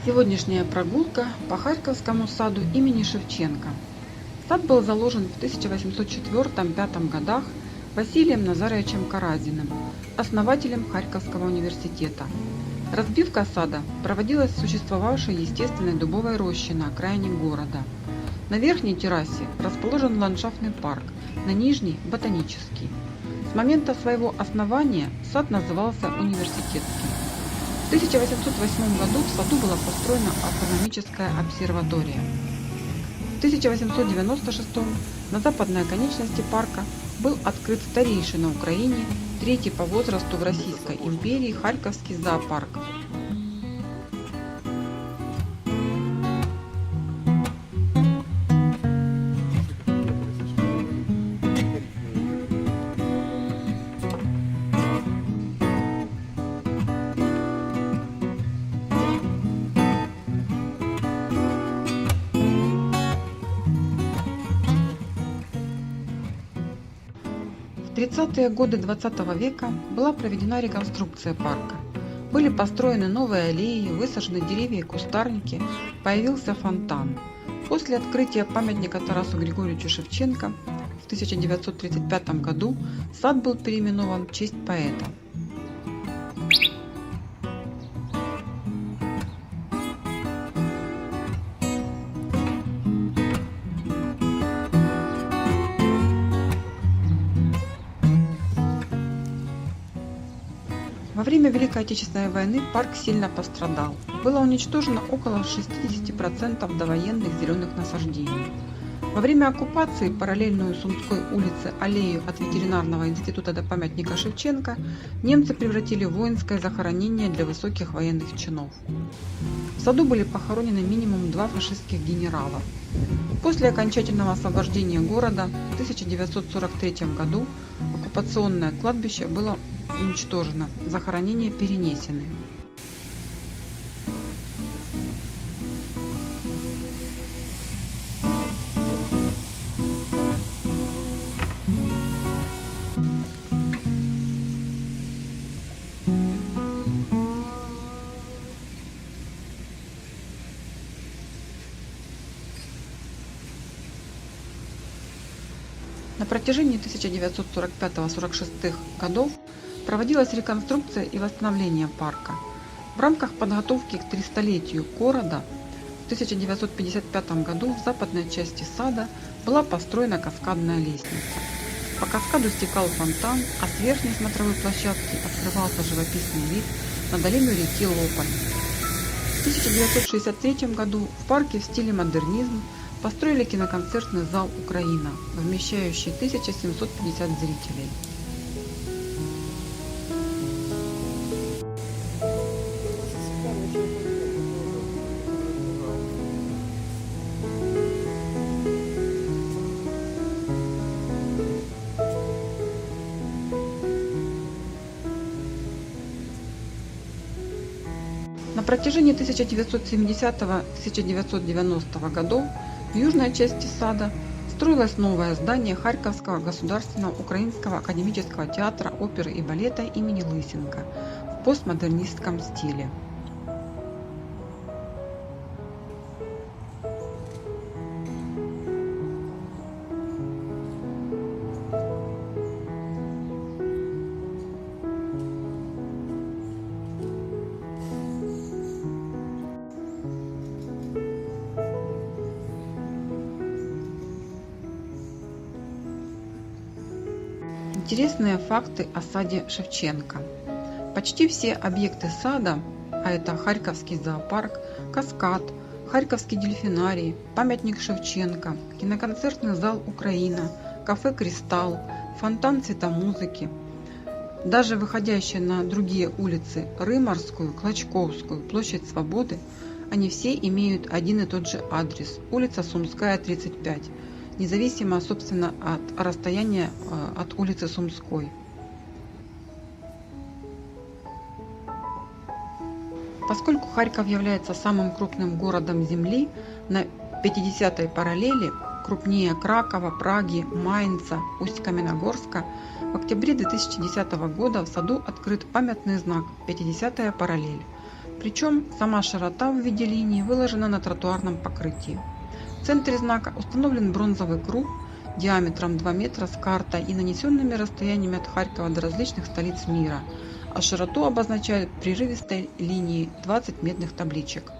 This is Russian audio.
Сегодняшняя прогулка по Харьковскому саду имени Шевченко. Сад был заложен в 1804-1805 годах Василием Назаровичем Каразиным, основателем Харьковского университета. Разбивка сада проводилась в существовавшей естественной дубовой роще на окраине города. На верхней террасе расположен ландшафтный парк, на нижней – ботанический. С момента своего основания сад назывался университетским. В 1808 году в саду была построена астрономическая обсерватория. В 1896 на западной оконечности парка был открыт старейший на Украине, третий по возрасту в Российской империи Харьковский зоопарк. В 30-е годы XX века была проведена реконструкция парка. Были построены новые аллеи, высажены деревья и кустарники, появился фонтан. После открытия памятника Тарасу Григорьевичу Шевченко в 1935 году сад был переименован в честь поэта. Во время Великой Отечественной войны парк сильно пострадал. Было уничтожено около 60% довоенных зеленых насаждений. Во время оккупации параллельную Сумской улице аллею от ветеринарного института до памятника Шевченко немцы превратили в воинское захоронение для высоких военных чинов. В саду были похоронены минимум 2 фашистских генерала. После окончательного освобождения города в 1943 году оккупационное кладбище было уничтожено, захоронения перенесены. На протяжении 1945-1946 годов проводилась реконструкция и восстановление парка. В рамках подготовки к 300-летию города в 1955 году в западной части сада была построена каскадная лестница. По каскаду стекал фонтан, а с верхней смотровой площадки открывался живописный вид на долину реки Лопань. В 1963 году в парке в стиле модернизм построили киноконцертный зал «Украина», вмещающий 1750 зрителей. На протяжении 1970-1990 годов в южной части сада строилось новое здание Харьковского государственного украинского академического театра оперы и балета имени Лысенко в постмодернистском стиле. Интересные факты о саде Шевченко. Почти все объекты сада, а это Харьковский зоопарк, каскад, Харьковский дельфинарий, памятник Шевченко, киноконцертный зал «Украина», кафе «Кристалл», фонтан цветомузыки, даже выходящие на другие улицы Рымарскую, Клочковскую, площадь Свободы, они все имеют один и тот же адрес – улица Сумская, 35. Независимо, собственно, от расстояния от улицы Сумской. Поскольку Харьков является самым крупным городом Земли на 50-й параллели, крупнее Кракова, Праги, Майнца, Усть-Каменогорска, в октябре 2010 года в саду открыт памятный знак «50-я параллель». Причем сама широта в виде линии выложена на тротуарном покрытии. В центре знака установлен бронзовый круг диаметром 2 метра с картой и нанесенными расстояниями от Харькова до различных столиц мира, а широту обозначают прерывистой линией 20 медных табличек.